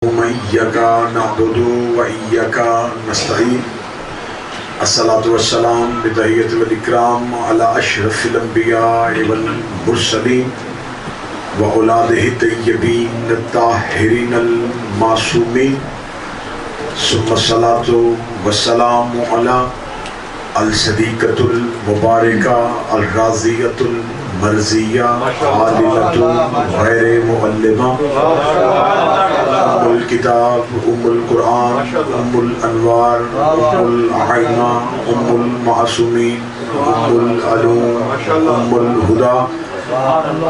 إياك نعبد وإياك نستعين الصلاة والسلام بتحية والإكرام على أشرف الأنبياء والمرسلين وأولاده الطيبين الطاهرين المعصومين ثم الصلاة والسلام على الصديقة المباركة الرازية المرزية عالمة غير معلمة أم الكتاب أم القرآن أم الأنوار أم الأعينة أم المعصومين أم العلوم أم الهدى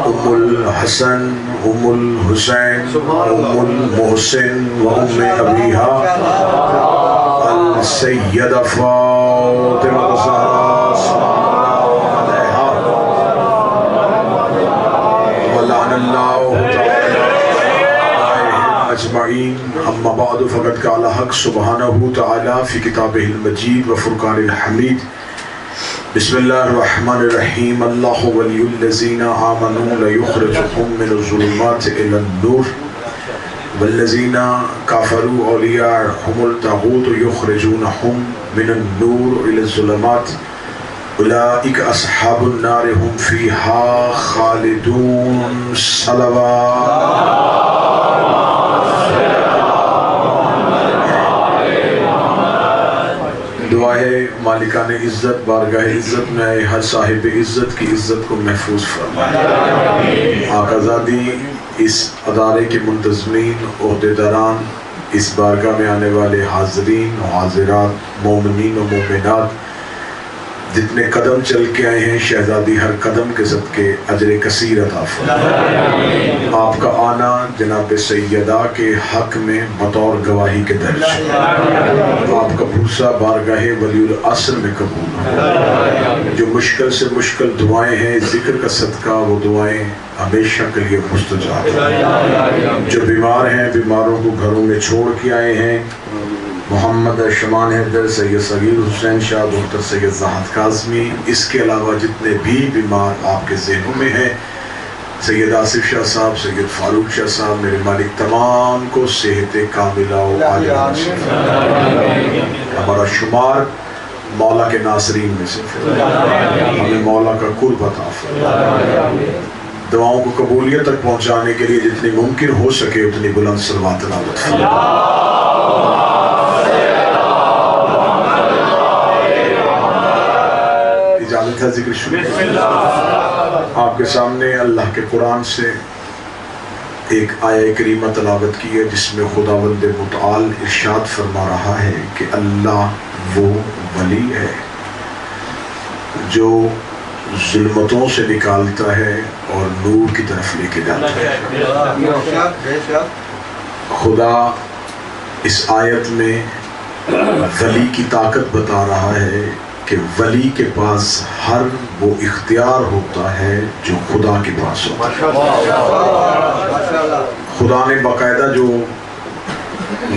أم الحسن أم الحسين أم المحسن وأم أبيها السيدة فاطمة الزهراء صلى الله عليها ولعن الله تعالى أجمعين. أما بعد فقد قال حق سبحانه تعالى في كتابه المجيد وفرقان الحميد بسم الله الرحمن الرحيم الله ولي الذين آمنوا ليخرجهم من الظلمات إلى النور والذين كفروا أولياءهم الطاغوت يخرجونهم من النور إلى الظلمات أولئك أصحاب النار هم فيها خالدون. صلوات دعائے مالکان عزت بارگاہ عزت میں ہر صاحب عزت کی عزت کو محفوظ فرمائے. آقازادی اس ادارے کے منتظمین عہدیداران اس بارگاہ میں آنے والے حاضرین و حاضرات مومنین و مومنات جتنے قدم چل کے آئے ہیں شہزادی ہر قدم کے صدقے اجر کثیر عطا فرمائے. آپ کا آنا جناب سیدہ کے حق میں بطور گواہی کے درج آپ کا بھوسا بارگاہ ولی العصر میں قبول ہو. جو مشکل سے مشکل دعائیں ہیں ذکر کا صدقہ وہ دعائیں ہمیشہ کے لیے مستجاب ہیں. جو بیمار ہیں بیماروں کو گھروں میں چھوڑ کے آئے ہیں محمد شمان حیدر سید صغیر حسین شاہ ڈاکٹر سید زاہد کاظمی اس کے علاوہ جتنے بھی بیمار آپ کے ذہنوں میں ہیں سید آصف شاہ صاحب سید فاروق شاہ صاحب میرے مالک تمام کو صحت کاملہ و عاجلہ نصیب فرمائے. ہمارا شمار مولا کے ناصرین میں سے ہمیں مولا کا قرب عطا فرمائے. دعاؤں کو قبولیت تک پہنچانے کے لیے جتنی ممکن ہو سکے اتنی بلند صلوات تلاوت فرمائے. اجازت ہے ذکر شروع. آپ کے سامنے اللہ کے قرآن سے ایک آیہ کریمہ تلاوت کی ہے جس میں خداوند متعال ارشاد فرما رہا ہے کہ اللہ وہ ولی ہے جو ظلمتوں سے نکالتا ہے اور نور کی طرف لے کے جاتا ہے. خدا اس آیت میں ولی کی طاقت بتا رہا ہے کہ ولی کے پاس ہر وہ اختیار ہوتا ہے جو خدا کے پاس ہوتا ہے. خدا نے باقاعدہ جو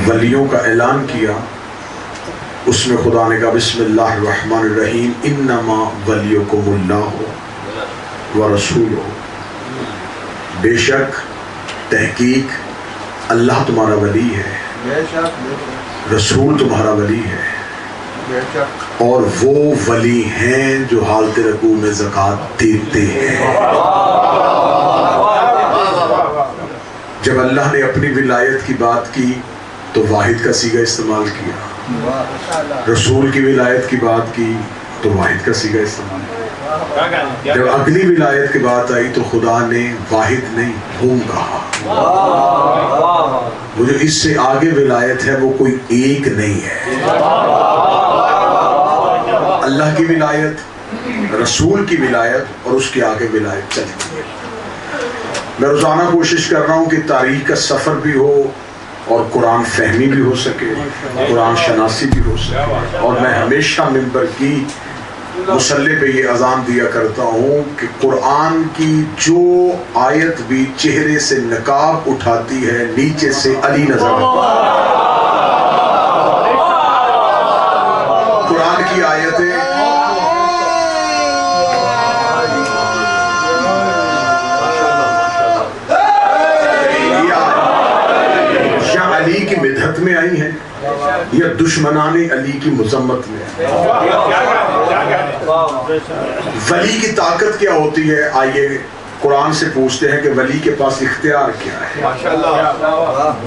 ولیوں کا اعلان کیا اس میں خدا نے کہا بسم اللہ الرحمن الرحیم انما ولیکم اللہ ورسولہ. بے شک تحقیق اللہ تمہارا ولی ہے رسول تمہارا ولی ہے اور وہ ولی ہیں جو حالت رکوع میں زکوٰۃ دیتے ہیں. جب اللہ نے اپنی ولایت کی بات کی تو واحد کا صیغہ استعمال کیا. رسول کی ولایت کی بات کی تو واحد کا صیغہ استعمال کیا. جب اگلی ولایت کی بات آئی تو خدا نے واحد نہیں ہم کہا. وہ جو اس سے آگے ولایت ہے وہ کوئی ایک نہیں ہے. اللہ کی ولایت رسول کی ولایت اور اس کے آگے ولایت چلتی ہے. میں روزانہ کوشش کر رہا ہوں کہ تاریخ کا سفر بھی ہو اور قرآن فہمی بھی ہو سکے قرآن شناسی بھی ہو سکے. اور میں ہمیشہ منبر کی مصلی پہ یہ اذان دیا کرتا ہوں کہ قرآن کی جو آیت بھی چہرے سے نقاب اٹھاتی ہے نیچے سے علی نظر آتا ہے. قرآن کی آیتیں علی کی مدحت میں آئی ہیں یا دشمنان علی کی مذمت میں؟ ولی کی طاقت کیا ہوتی ہے؟ آئیے قرآن سے پوچھتے ہیں کہ ولی کے پاس اختیار کیا ہے؟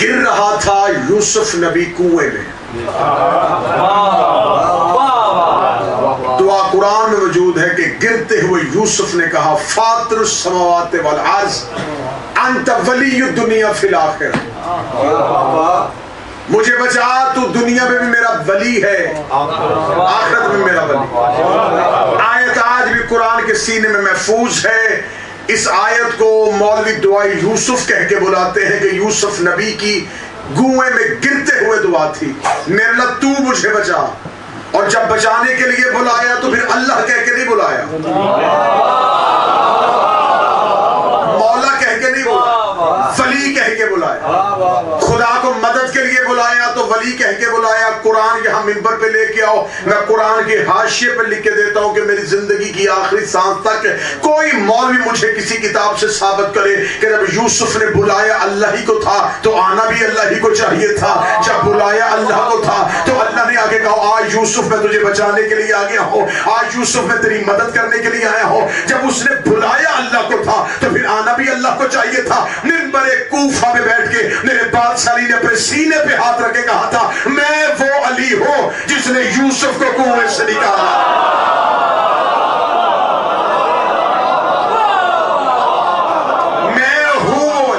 گر رہا تھا یوسف نبی کنویں میں، دعا قرآن میں موجود ہے کہ گرتے ہوئے یوسف نے کہا فاطر السماوات والارض انت ولی الدنیا فی الآخرہ، مجھے بچا، تو دنیا میں بھی میرا ولی ہے، آخرت میں میرا ولی۔ آیت آج بھی قرآن کے سینے میں محفوظ ہے۔ اس آیت کو مولوی دعائی یوسف کہہ کے بلاتے ہیں کہ یوسف نبی کی گوئے میں گرتے ہوئے دعا تھی، میرے اللہ تو مجھے بچا، اور جب بچانے کے لیے بلایا تو پھر اللہ کہہ کے نہیں بلایا، مولا کہہ کے نہیں بلایا، ولی کہہ کے بلایا، خدا کو مدد کے لیے بلایا تو ولی کہہ کے بلایا۔ قرآن یہاں منبر پہ لے کے آؤ، میں قرآن کے حاشیے پہ لکھ کے دیتا ہوں کہ میری زندگی کی آخری سانس تک کوئی مولوی مجھے کسی کتاب سے ثابت کرے کہ جب یوسف نے بلایا اللہ ہی کو تھا تو آنا بھی اللہ ہی کو چاہیے تھا، جب بلایا اللہ کو تھا تو اللہ نے آگے کہا آج یوسف میں تجھے بچانے کے لیے آ گیا ہوں، آج یوسف میں تیری مدد کرنے کے لیے آیا ہوں۔ جب اس نے بلایا اللہ کو تھا تو پھر آنا بھی اللہ کو چاہیے تھا۔ منبر کوفہ میں بیٹھ کے میرے بادشاہ علی نے اپنے سینے پہ ہاتھ رکھ کے کہا تھا میں وہ علی ہوں جس نے یوسف کو کنویں سے نکالا۔ میں ہوں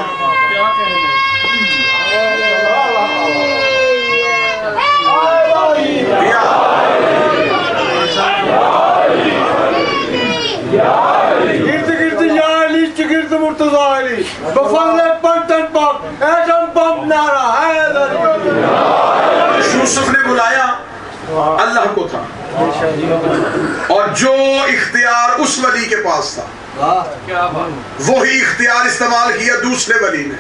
گرد مرتضی علی بفضل پنٹن پاک ایٹم بم نعرہ ہے۔ یوسف نے بلایا اللہ کو تھا، اور جو اختیار اس ولی کے پاس تھا وہی اختیار استعمال کیا دوسرے ولی نے۔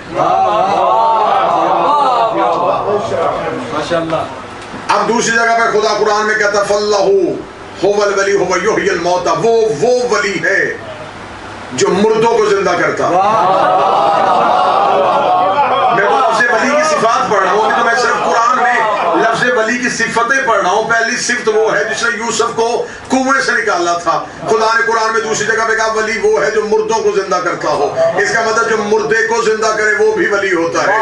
اب دوسری جگہ پہ خدا قرآن میں کہتا فَاللَّهُ هُوَ الْوَلِيُّ هُوَ يُحْيِي الْمَوْتَى، وہ ولی ہے جو مردوں کو زندہ کرتا۔ میں تو لفظ ولی کی صفات پڑھ رہا ہوں، تو میں صرف قرآن میں لفظ ولی کی صفتیں پڑھ رہا ہوں۔ پہلی صفت وہ ہے جس نے یوسف کو کنویں سے نکالا تھا۔ خدا نے قرآن میں دوسری جگہ پہ کہا ولی وہ ہے جو مردوں کو زندہ کرتا ہو۔ اس کا مطلب جو مردے کو زندہ کرے وہ بھی ولی ہوتا ہے،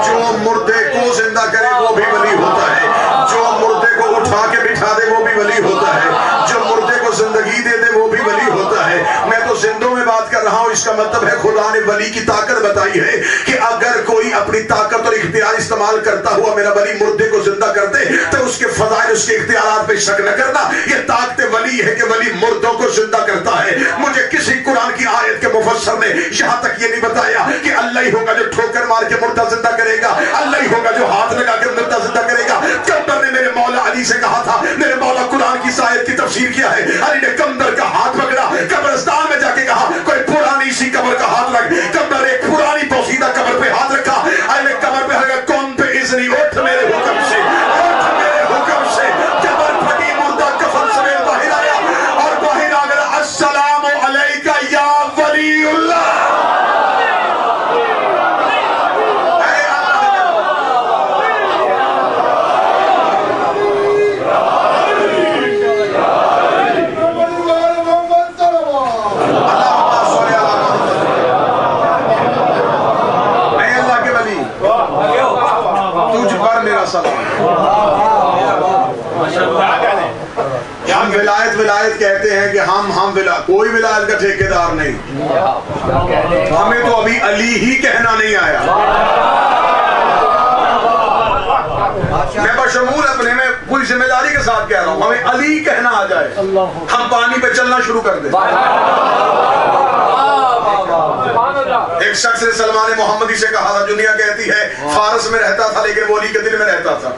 جو مردے کو زندہ کرے وہ بھی ولی ہوتا ہے، جو مردے کو اٹھا کے بٹھا دے وہ بھی ولی ہوتا ہے، جو مردے کو زندگی دے دے وہ بھی ولی ہوتا ہے۔ میں تو زندوں میں بات کر رہا ہوں، اس کا مطلب ہے خدا نے ولی کی طاقت بتائی ہے کہ اگر کوئی اپنی طاقت اور اختیار استعمال کرتا ہوا میرا ولی مردے کو زندہ کر دے تو اس کے فضائل اس کے اختیارات پہ شک نہ کرنا، یہ طاقت ولی ہے کہ ولی مردوں کو زندہ کرتا ہے۔ مجھے کسی قرآن کی آیت کے مفسر نے یہاں تک یہ نہیں بتایا کہ اللہ ہی ہوگا جو ٹھوکر مار کے مردہ زندہ کرے گا، اللہ ہی ہوگا جو ہاتھ لگا کے مردہ زندہ کرے گا۔ کمبر نے میرے مولا علی سے کہا تھا، میرے مولا قرآن کی آیت کی تفسیر کیا ہے، علی نے کمبر کا ہاتھ پکڑا، قبرستان میں جا کے کہا کوئی پرانی سی قبر کا ہاتھ لگ، کمبر ایک پرانی پوسیدہ قبر پہ ہاتھ رکھا، علی نے قبر پہ لگا کون پہ اذنی اٹھ میرے حکم سے، اٹھ میرے حکم سے، قبر پھٹی، مردہ کفن سمیت باہر آیا، اور باہر آ گیا السلام علیکہ یا ولی اللہ۔ ہم ولایت کہتے ہیں کہ ہم کوئی ولایت کا ٹھیکیدار نہیں، ہمیں تو ابھی علی ہی کہنا نہیں آیا۔ میں بشمول اپنے میں پوری ذمہ داری کے ساتھ کہہ رہا ہوں، ہمیں علی کہنا آ جائے ہم پانی پہ چلنا شروع کر دیں۔ ایک شخص نے سلمان محمدی سے کہا تھا، دنیا کہتی ہے فارس میں رہتا تھا لیکن وہ علی کے دل میں رہتا تھا۔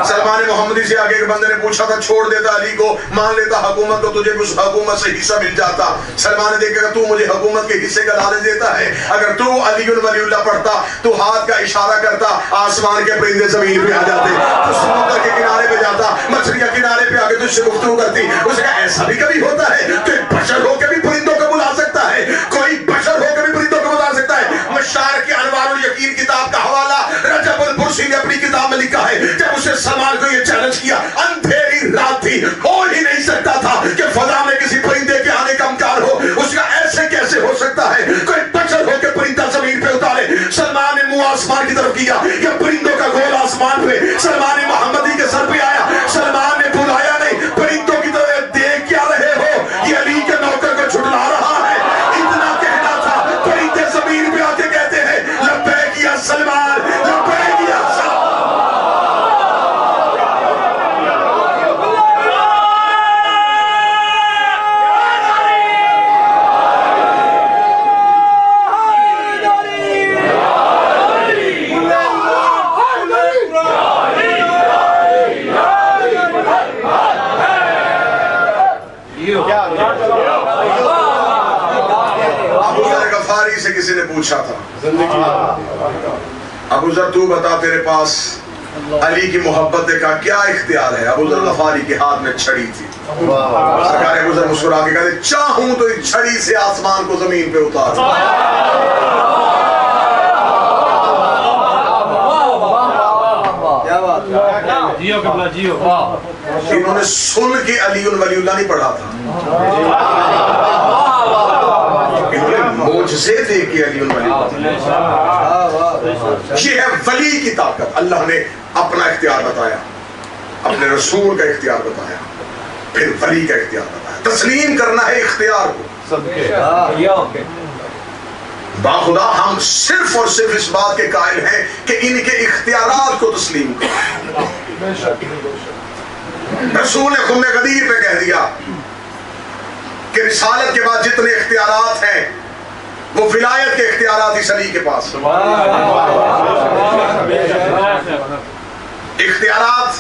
سلمان محمدی سے آگے ایک بندے نے پوچھا تھا، چھوڑ دیتا علی کو، مان لیتا حکومت کو، تجھے بھی اس حکومت سے حصہ مل جاتا۔ سلمان نے دیکھا کہ تو مجھے حکومت کے حصے کا لالچ دیتا ہے، اگر تو علی ولی اللہ پڑھتا تو ہاتھ کا اشارہ کرتا، آسمان کے پرندے زمین پہ آ جاتے، تو سمندر کے کنارے پہ جاتا، مچھلیاں کنارے پہ آ کے تجھ سے گفتگو کرتی۔ اس نے کہا ایسا بھی کبھی ہوتا ہے، تو ایک بشر ہو کے بھی پرندوں کو بلا سکتا ہے، کوئی بشر ہو کے بھی پرندوں کو بلا سکتا ہے۔ مشار کے انوار الیقین کتاب کا حوالہ رجب البرسی فردوسی نے اپنی کتاب میں لکھا ہے جب اسے سلمان کو یہ چیلنج کیا، اندھیری رات تھی، ہو ہی نہیں سکتا تھا کہ فضا میں کسی پرندے کے آنے کا امکان ہو، اس کا ایسے کیسے ہو سکتا ہے کوئی پچھل ہو کے پرندہ زمین پہ اتارے۔ سلمان نے منہ آسمان کی طرف کیا، یہ پرندوں کا گول آسمان پہ سلمان محمدی کے سر پہ آیا، سلمان نے بلایا نہیں، پرندوں کی طرف دیکھ کیا رہے ہو، یہ علی کے نوکر کو جھٹلا رہا ہے، اتنا کہنا تھا، پرندے زمین پہ آ کے کہتے ہیں لبیک یا سلمان، لبیک یا سلمان۔ سے کسی نے پوچھا تھا، ابو ذر تو بتا تیرے پاس علی کی محبت کا کیا اختیار ہے؟ ابو ذر غفاری کے ہاتھ میں چھڑی تھی، سرکار ابو ذر مسکرا کے کہتے چاہوں تو اس چھڑی سے آسمان کو زمین پہ اتار۔ انہوں نے سن کے علی ولی اللہ نہیں پڑھا تھا، معجزے دے کے علی ولی اللہ۔ یہ ہے ولی کی طاقت۔ اللہ نے اپنا اختیار بتایا، اپنے رسول کا اختیار بتایا، پھر ولی کا اختیار بتایا۔ تسلیم کرنا ہے اختیار کو۔ باخدا ہم صرف اور صرف اس بات کے قائل ہیں کہ ان کے اختیارات کو تسلیم کریں۔ رسول نے خم غدیر پہ کہہ دیا کہ رسالت کے بعد جتنے اختیارات ہیں وہ ولایت کے اختیارات اس علی کے پاس۔ اختیارات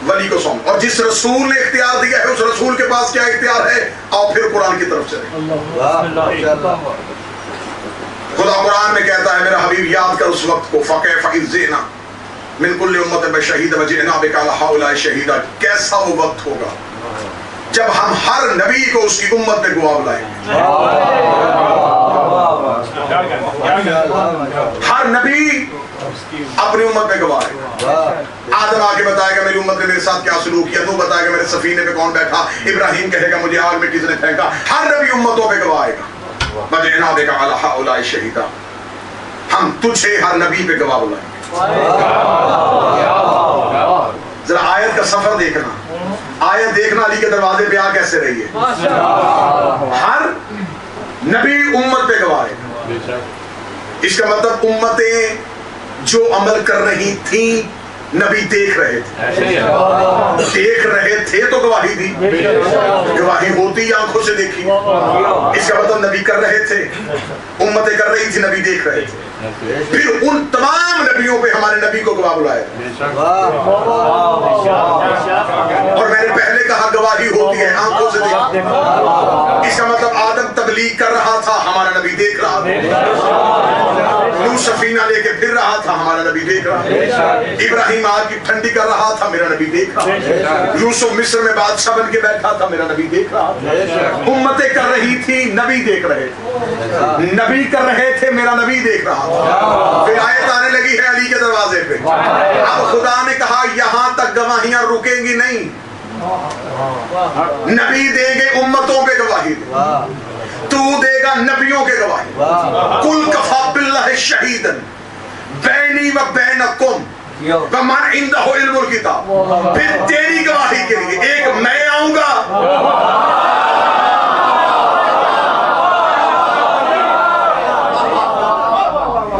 ولی کو سونپ، اور جس رسول نے اختیار دیا ہے اس رسول کے پاس کیا اختیار ہے؟ آؤ پھر قرآن کی طرف چلیں۔ خدا قرآن میں کہتا ہے میرا حبیب یاد کر اس وقت کو، فَكَيْفَ إِذْ جِئْنَا مِنْ كُلِّ أُمَّةٍ بِشَهِيدٍ وَجِئْنَا بِكَ عَلَىٰ هَٰؤُلَاءِ شَهِيدًا۔ کیسا وہ وقت ہوگا جب ہم ہر نبی کو اس کی امت میں گواہ بلائیں گے۔ ہر نبی اپنی امت میں گواہ ہے۔ آدم آ کے بتائے گا میری امت نے میرے ساتھ کیا سلوک کیا، تو بتائے گا میرے سفینے پہ کون بیٹھا، ابراہیم کہے گا مجھے آگ میں کس نے پھینکا۔ ہر نبی امتوں پہ گواہ ہے گا۔ وَجِئْنَا بِكَ عَلَىٰ هَٰؤُلَاءِ شَهِيدًا، ہم تجھے ہر نبی پہ گواہ بلائیں گے۔ ذرا آیت کا سفر دیکھنا، آیت دیکھنا علی کے دروازے پہ آ کیسے رہی ہے۔ ہر نبی امت پہ گواہ ہے۔ اس کا مطلب امتیں جو عمل کر رہی تھیں نبی دیکھ رہے تھے، دیکھ رہے تھے تو گواہی دی، گواہی ہوتی آنکھوں سے دیکھی۔ اس کا مطلب نبی کر رہے تھے، امتیں کر رہی تھی، نبی دیکھ رہے تھے۔ پھر ان تمام نبیوں پہ ہمارے نبی کو گواہ بلایا۔ اور میں نے پہلے کہا گواہی ہوتی ہے آنکھوں سے دیکھی۔ اس کا مطلب آدم تبلیغ کر رہا تھا، ہمارا نبی دیکھ رہا تھا۔ نوح سفینہ لے کے پھر رہا تھا، ہمارا نبی دیکھ رہا تھا۔ ابراہیم آگ کی ٹھنڈی کر رہا تھا، میرا نبی دیکھ رہا تھا۔ یوسف مصر میں بادشاہ بن کے بیٹھا تھا، میرا نبی دیکھ رہا تھا۔ امتیں کر رہی تھی، نبی دیکھ رہے تھے، نبی کر رہے تھے، میرا نبی دیکھ رہا تھا۔ پھر آیت آنے لگی ہے علی کے دروازے پہ۔ اب خدا نے کہا یہاں تک گواہیاں رکیں گی نہیں، نبی دیں گے امتوں پہ گواہی، تو دے گا نبیوں کے گواہی۔ قُلْ كَفَىٰ بِاللَّهِ شَهِيدًا بَيْنِي وَبَيْنَكُمْ وَمَنْ عِندَهُ عِلْمُ الْكِتَابِ۔ پھر تیری گواہی کے لیے ایک میں آؤں گا،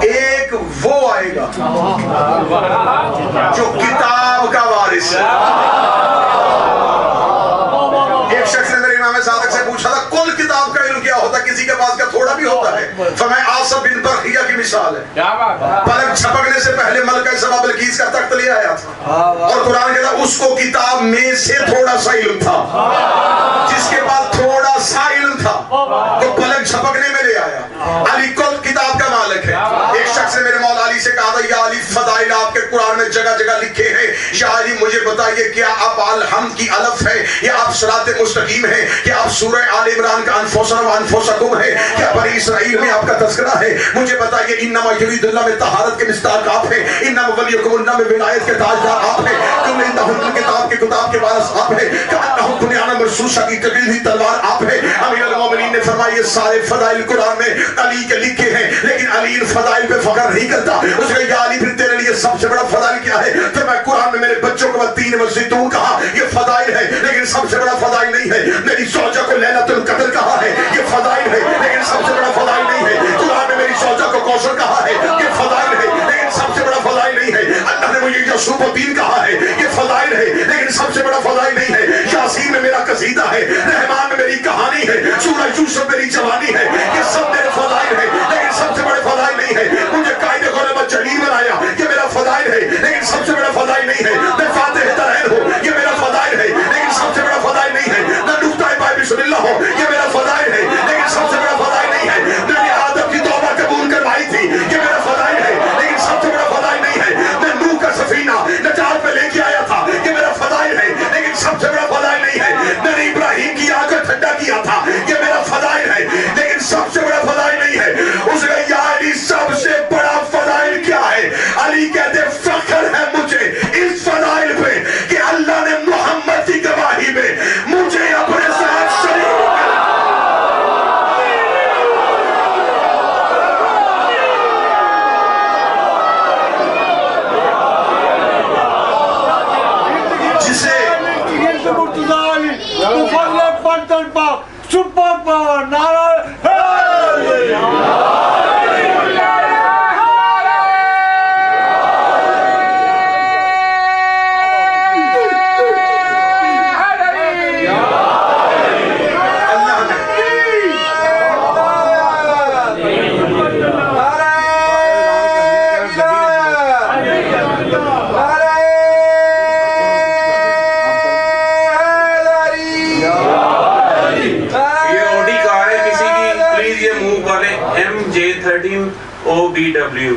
ایک وہ آئے گا جو کتاب کا وارث ہے۔ ایک شخص نے میرے امام صادق سے پوچھا تھا کل کتاب کا علم کیا ہوتا، کسی کے پاس کا تھوڑا بھی ہوتا ہے؟ فرمایا آصف بن برخیہ کی مثال ہے، پلک جھپکنے سے پہلے ملکہ سبا بلقیس کا تخت لے آیا تھا، اور قرآن کہتا اس کو کتاب میں سے تھوڑا سا علم تھا، جس کے پاس تھوڑا سا علم تھا وہ پلک جھپکنے میں لے آیا۔ علی کل کتاب کا مالک ہے۔ ایک شخص نے میرے مولا علی سے کہا تھا یا علی فضائل آپ کے قرآن میں جگہ جگہ لکھے ہیں. یا علی مجھے بتائیے کیا آپ الحمد کی الف ہے یا آپ صراط مستقیم ہے یا آپ سورہ آل عمران کا انفسنا و انفسکم ہے یا بنی اسرائیل میں آپ کا تذکرہ ہے؟ مجھے بتائیے انما یرید اللہ میں طہارت کے مصداق آپ ہیں, انما ولیکم اللہ میں ولایت کے تاجدار آپ ہیں, تم انتہم کتاب کے کتاب کے وارث آپ ہیں, کانہم بنیان مرصوصہ کی تقریری تلوار آپ ہیں. امیر المومنین نے فرمایا یہ سارے فضائل قرآن میں علی کے لکھے ہیں, لیکن علی ان فضائل پہ فخر نہیں کرتا. اس نے یا علی پھر تیرے لیے سب سے بڑا فضائل کیا ہے؟ تو میں قرآن میں میرے بچوں کو تین وزیتون کہا, یہ فضائل ہے لیکن سب سے بڑا فضائل نہیں ہے. میری زوجہ کو لیلۃ القدر کہا ہے, یہ فضائل ہے لیکن سب سے بڑا فضائل نہیں ہے. قرآن میں میری زوجہ کو کوثر کہا ہے, یہ فضائل ہے لیکن سب سے بڑا فضائل نہیں ہے. اللہ نے مجھے یوسف الدین کہا ہے, یہ فضائل ہے لیکن سب سے بڑا فضائل نہیں ہے. یاسین میں میرا قصیدہ ہے, رحمان میں میری کہانی ہے, سورہ یوسف میری جوانی ہے, یہ سب میرے فضائل ہے لیکن سب سے بڑے فضائل نہیں ہے. مجھے قائد غلبہ جلیل بنایا, یہ میرا فضائل ہے لیکن سب سے بڑا فضائل نہیں ہے. میں فاتح ترین ہوں, یہ میرا فضائل ہے لیکن سب سے بڑا فضائل نہیں ہے. میں نقطۂ پائے بسم اللہ ہوں, یہ میرا فضائل ہے لیکن سب سے بڑا فضائل نہیں ہے. میں نے آدم کی توبہ قبول کروائی تھی, یہ میرا فضائل ہے لیکن سب سے بڑا فضائل نہیں ہے. میں نوح کا سفینہ نجات پہ لے کے آیا تھا, یہ میرا فضائل ہے لیکن سب سے بڑا فضائل نہیں ہے. میں نے ابراہیم کی آگ کو ٹھنڈا کیا تھا, یہ میرا فضائل ہے لیکن سب سے بڑا فضائل نہیں ہے. اس نے یا علی سب سے بڑا فضائل کیا ہے؟ علی کہتے فخر ہے مجھے اس فضائل پہ کہ اللہ نے محمد کی گواہی میں مجھے اپنے ساتھ شریک سپر پاور نعرہ MJ13OBW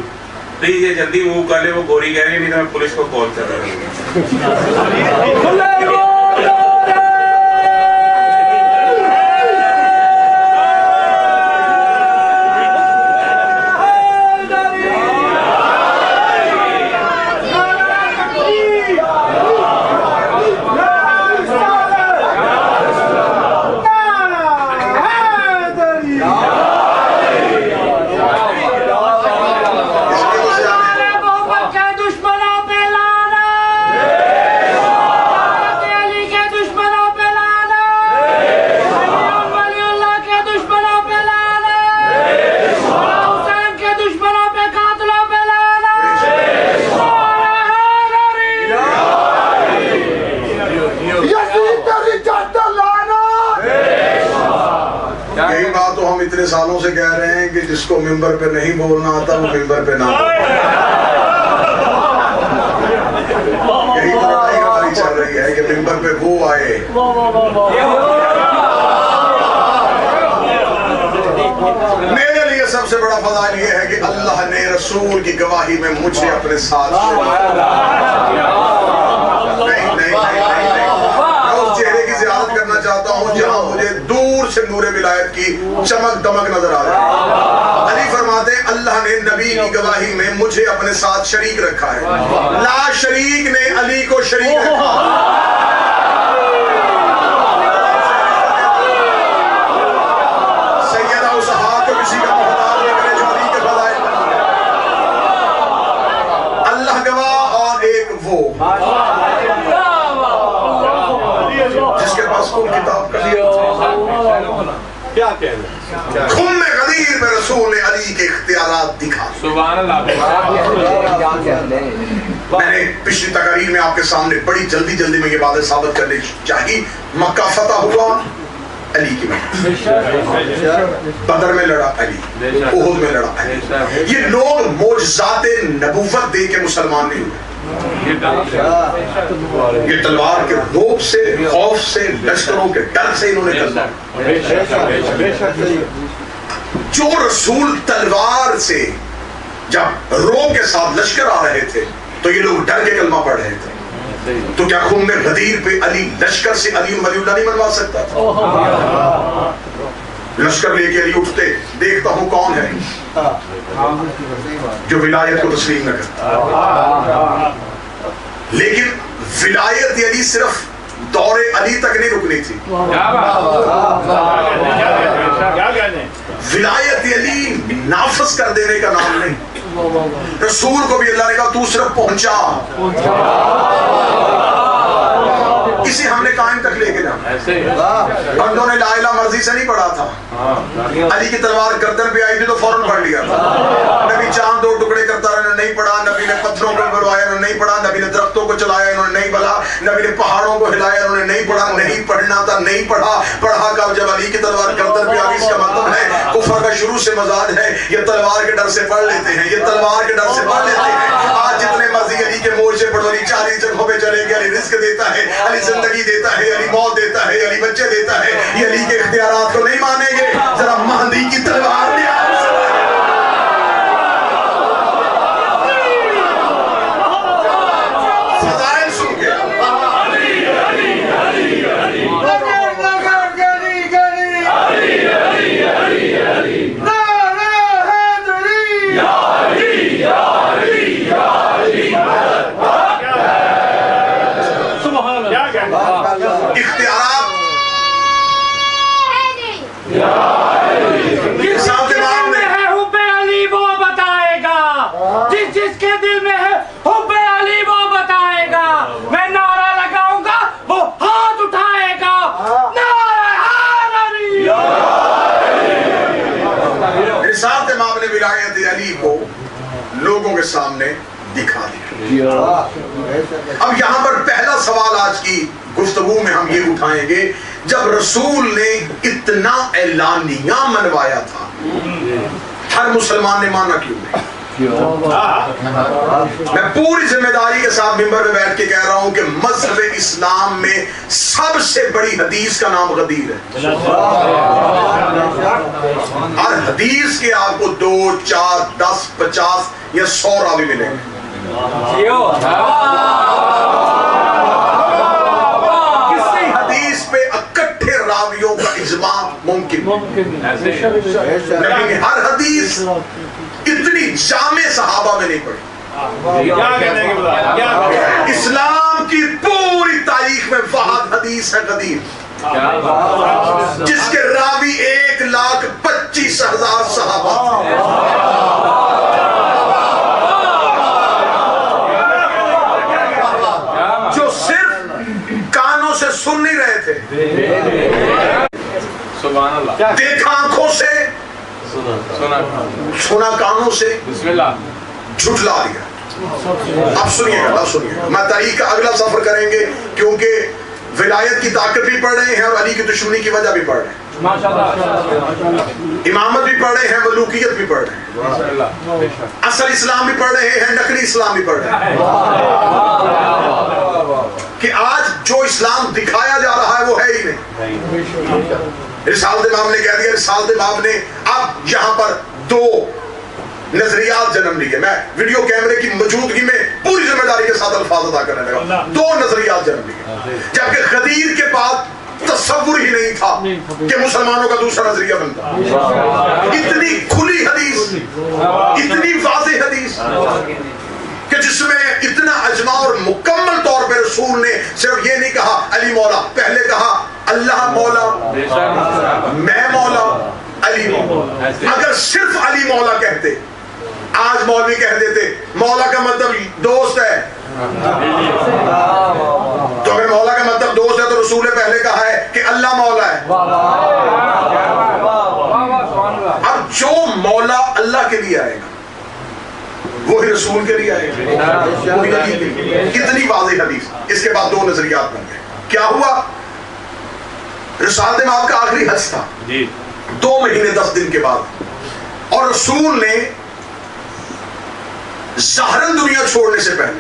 پلیز یہ جلدی موو کر لے, وہ گوری کہہ رہی ہے, نہیں تو میں پولیس کو کال کر رہا ہوں. اتنے سالوں سے کہہ رہے ہیں کہ جس کو ممبر پہ نہیں بولنا آتا وہ ممبر پہ نہ یہی تو لڑائی ہماری چل رہی ہے کہ ممبر پہ وہ آئے. میرے لیے سب سے بڑا فضائل یہ ہے کہ اللہ نے رسول کی گواہی میں مجھے اپنے ساتھ چہرے کی زیارت کرنا چاہتا ہوں جہاں مجھے دور سے نور ولایت کی چمک دمک نظر آ رہی ہے. علی فرماتے ہیں اللہ نے نبی کی گواہی میں مجھے اپنے ساتھ شریک رکھا ہے. لا شریک نے علی کو شریک رکھا. سیدہ اس ہاتھ کو کسی کا محتاج نہ کرے جو علی کے فضائل. اللہ گواہ اور ایک وہ جس کے پاس کن کتاب کا کیا کہنا خم غدیر میں رسول نے علی کے اختیارات دکھا. سبحان اللہ. میں نے پچھلی تقریر میں آپ کے سامنے بڑی جلدی میں یہ باتیں ثابت کرنے چاہی. مکہ فتح ہوا علی کی بدر میں لڑا علی, احد میں لڑا علی. یہ لوگ معجزات نبوت دے کے مسلمان نہیں ہوئے. یہ تلوار کے روب سے, خوف سے, لشکروں کے ڈر سے انہوں نے تلوار. جو رسول تلوار سے جب روب کے ساتھ لشکر آ رہے تھے تو یہ لوگ ڈر کے کلمہ پڑھ رہے تھے. تو کیا خم غدیر پہ علی لشکر سے علی ولی اللہ نہیں بنوا سکتا تھا؟ لشکر لے کے علی اٹھتے, دیکھتا ہوں کون ہے جو ولایت کو تسلیم نہ کرتا. لیکن ولایت علی صرف دور علی تک نہیں رکنی تھی. ولایت علی نافذ کر دینے کا نام نہیں. رسول کو بھی اللہ نے کہا تو صرف پہنچا, اسے ہم نے قائم تک لے کے جانا. بندوں نے لا الہ مرضی سے نہیں پڑھا تھا. علی کی تلوار گردن پہ آئی تھی تو فوراً پڑھ لیا تھا. نبی چاند دو ٹکڑے کرتا رہا, انہوں نے نہیں پڑھا. نبی نے پتھروں کو بلوایا, انہوں نے نہیں پڑھا. نبی نے درختوں کو چلایا, انہوں نے نہیں پڑھا. نبی نے پہاڑوں کو ہلایا, انہوں نے نہیں پڑھا. نہیں پڑھنا تھا, نہیں پڑھا. پڑھا کب؟ جب علی کی تلوار گردن پہ آ گئی. اس کا مطلب ہے کفر کا شروع سے مزاج ہے, یہ تلوار کے ڈر سے پڑھ لیتے ہیں, یہ تلوار کے ڈر سے پڑھ لیتے ہیں. آج جتنے مرضی علی کے مورچے پڑھو, علی 40 جگہوں پہ چلے گئے, علی رزق دیتا ہے, علی زندگی دیتا ہے, علی موت دیتا ہے, علی بچے دیتا ہے. یہ علی کے اختیارات کو نہیں مانیں گے. ذرا مہدی کی تلوار لے آؤ. فضائل سن کے جس کے دل میں ہے حب علی وہ بتائے گا. میں نعرہ لگاؤں گا وہ ہاتھ اٹھائے گا. نعرہ علی. رسالت امام نے ولایت علی کو لوگوں کے سامنے دکھا دیا. اب یہاں پر پہلا سوال آج کی گفتگو میں ہم یہ اٹھائیں گے, جب رسول نے اتنا اعلانیہ منوایا تھا, ہر مسلمان نے مانا کیوں نہیں؟ میں پوری ذمہ داری کے ساتھ ممبر میں بیٹھ کے کہہ رہا ہوں کہ مذہب اسلام میں سب سے بڑی حدیث کا نام غدیر ہے. ہر حدیث کے آپ کو 2, 4, 10, 50 یا 100 راوی ملیں گے. کسی حدیث پہ اکٹھے راویوں کا اجماع ممکن نہیں. ہر حدیث اتنی جامع صحابہ میں نہیں پڑھی. اسلام کی پوری تاریخ میں واحد حدیث ہے غدیر, جس کے راوی 1,25,000 صحابہ. جو صرف کانوں سے سن نہیں رہے تھے, دیکھا آنکھوں سے, سنا کانوں سے, جھٹلا دیا. اب سنیے گا, اب سنیے گا. میں تاریخ کا اگلا سفر کریں گے, کیونکہ ولایت کی طاقت بھی پڑھ رہے ہیں اور علی کی دشمنی کی وجہ بھی پڑھ رہے ہیں. امامت بھی پڑھ رہے ہیں, ملوکیت بھی پڑھ رہے ہیں, اصل اسلام بھی پڑھ رہے ہیں, نقلی اسلام بھی پڑھ رہے ہیں. کہ آج جو اسلام دکھایا جا رہا ہے وہ ہے ہی نہیں. رسالت امام نے کہہ دیا, رسالت امام نے اب یہاں پر 2 نظریات جنم لیے. میں ویڈیو کیمرے کی موجودگی میں پوری ذمہ داری کے ساتھ الفاظ ادا کرنے لگا. 2 نظریات جنم لیے, جبکہ غدیر کے بعد تصور ہی نہیں تھا کہ مسلمانوں کا دوسرا نظریہ بنتا. اتنی کھلی حدیث, اتنی واضح حدیث کہ جس میں اتنا اجماع اور مکمل طور پہ رسول نے صرف یہ نہیں کہا علی مولا, پہلے کہا اللہ مولا, میں مولا, علی مولا. اگر صرف علی مولا کہتے, آج مولوی کہہ دیتے مولا کا مطلب دوست ہے, تو اگر مولا کا مطلب دوست ہے تو رسول نے پہلے کہا ہے کہ اللہ مولا ہے. اب جو مولا اللہ کے لیے آئے گا وہی رسول کے لیے آئے گا. اتنی واضح حدیث. اس کے بعد 2 نظریات بن گئے. کیا ہوا؟ رسالت امام کا آخری حج تھا 2 مہینے 10 دن کے بعد, اور رسول نے ظاہراً دنیا چھوڑنے سے پہلے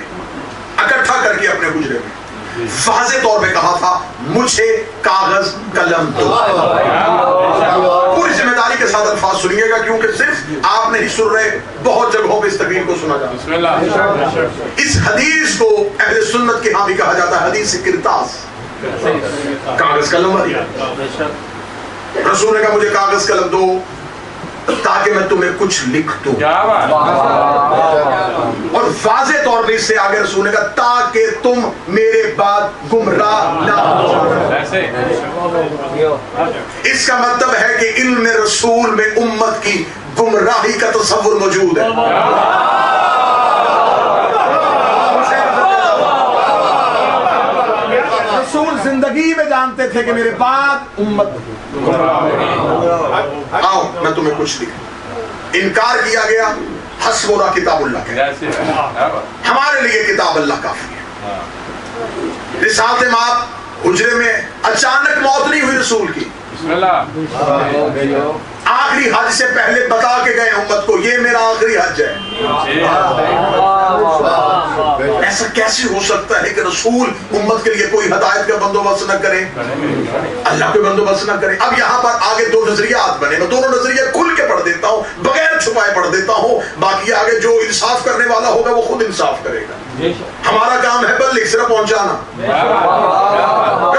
اکٹھا کر کے اپنے حجرے میں واضح طور پہ کہا تھا مجھے کاغذ قلم دو. پوری ذمہ داری کے ساتھ الفاظ سنیے گا کیونکہ صرف آپ نہیں سن رہے، بہت جگہوں پہ اس تقریر کو سنا جاتا ہے۔ اس حدیث کو اہل سنت کے ہاں بھی کہا جاتا ہے حدیث کرتاس، کاغذ قلم والی۔ رسول نے کہا مجھے کاغذ قلم دو تاکہ میں تمہیں کچھ لکھ دوں، اور واضح طور پہ اس سے آگے رسول نے کہا تاکہ تم میرے بعد گمراہ نہ ہو۔ اس کا مطلب ہے کہ علم رسول میں امت کی گمراہی کا تصور موجود ہے۔ رسول زندگی میں جانتے تھے کہ میرے بعد امت آؤ میں تمہیں کچھ لکھ، انکار کیا گیا، حسبنا کتاب اللہ کے، ہمارے لیے کتاب اللہ کافی ہے۔ رسالت مآب حجرے میں اچانک موت نہیں ہوئی رسول کی، آخری حج سے پہلے بتا کے گئے امت کو یہ میرا آخری حج ہے۔ ایسا کیسے ہو سکتا ہے کہ رسول امت کے لیے کوئی ہدایت کا بندوبست نہ کرے، اللہ کے بندوبست نہ کرے؟ اب یہاں پر آگے دو نظریات بنے، میں دونوں نظریے کھل کے پڑھ دیتا ہوں، بغیر چھپائے پڑھ دیتا ہوں، باقی آگے جو انصاف کرنے والا ہوگا وہ خود انصاف کرے گا۔ ہمارا کام ہے بلغ، صرف پہنچانا۔